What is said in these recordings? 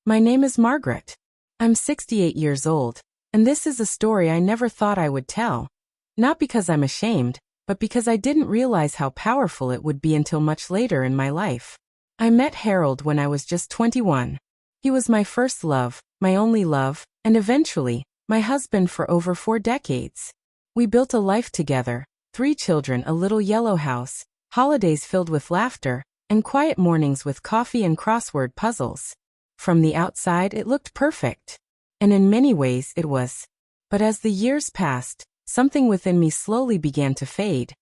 My name is Margaret. I'm 68 years old, and this is a story I never thought I would tell. Not because I'm ashamed, but because I didn't realize how powerful it would be until much later in my life. I met Harold when I was just 21. He was my first love, my only love, and eventually, my husband for over 4 decades. We built a life together, 3 children, a little yellow house, holidays filled with laughter, and quiet mornings with coffee and crossword puzzles. From the outside it looked perfect. And in many ways it was. But as the years passed, something within me slowly began to fade.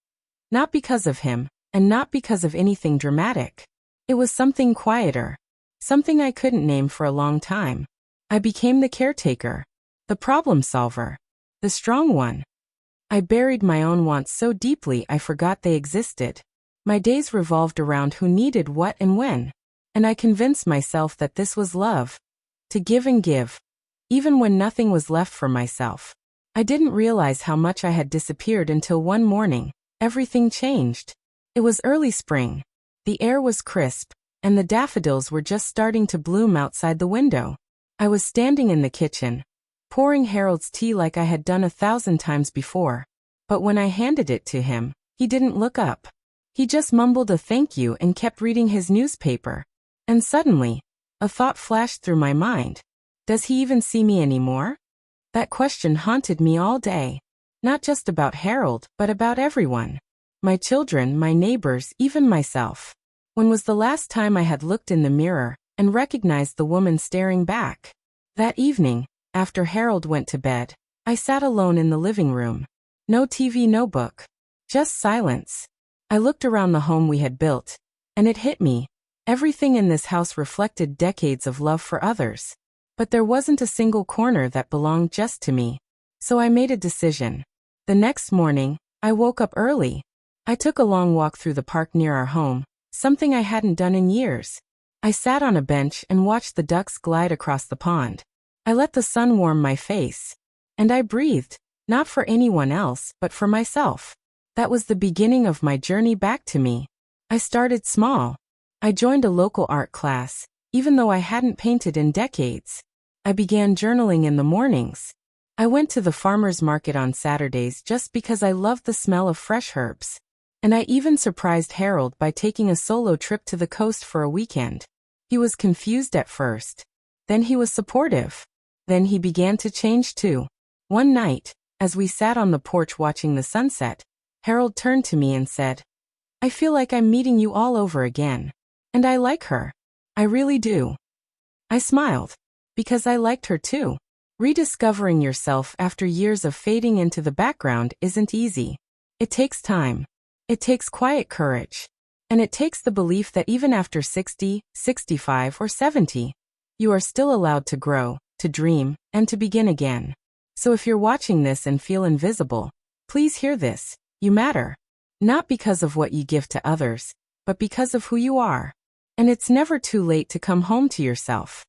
Not because of him, and not because of anything dramatic. It was something quieter. Something I couldn't name for a long time. I became the caretaker. The problem solver. The strong one. I buried my own wants so deeply I forgot they existed. My days revolved around who needed what and when. And I convinced myself that this was love. To give and give. Even when nothing was left for myself. I didn't realize how much I had disappeared until one morning, everything changed. It was early spring. The air was crisp, and the daffodils were just starting to bloom outside the window. I was standing in the kitchen, pouring Harold's tea like I had done 1,000 times before. But when I handed it to him, he didn't look up. He just mumbled a thank you and kept reading his newspaper. And suddenly, a thought flashed through my mind. Does he even see me anymore? That question haunted me all day. Not just about Harold, but about everyone. My children, my neighbors, even myself. When was the last time I had looked in the mirror and recognized the woman staring back? That evening, after Harold went to bed, I sat alone in the living room. No TV, no book. Just silence. I looked around the home we had built, and it hit me. Everything in this house reflected decades of love for others. But there wasn't a single corner that belonged just to me. So I made a decision. The next morning, I woke up early. I took a long walk through the park near our home, something I hadn't done in years. I sat on a bench and watched the ducks glide across the pond. I let the sun warm my face. And I breathed, not for anyone else, but for myself. That was the beginning of my journey back to me. I started small. I joined a local art class, even though I hadn't painted in decades. I began journaling in the mornings. I went to the farmer's market on Saturdays just because I loved the smell of fresh herbs. And I even surprised Harold by taking a solo trip to the coast for a weekend. He was confused at first. Then he was supportive. Then he began to change too. One night, as we sat on the porch watching the sunset, Harold turned to me and said, "I feel like I'm meeting you all over again. And I like her. I really do." I smiled. Because I liked her too. Rediscovering yourself after years of fading into the background isn't easy. It takes time. It takes quiet courage. And it takes the belief that even after 60, 65, or 70, you are still allowed to grow, to dream, and to begin again. So if you're watching this and feel invisible, please hear this. You matter. Not because of what you give to others, but because of who you are. And it's never too late to come home to yourself.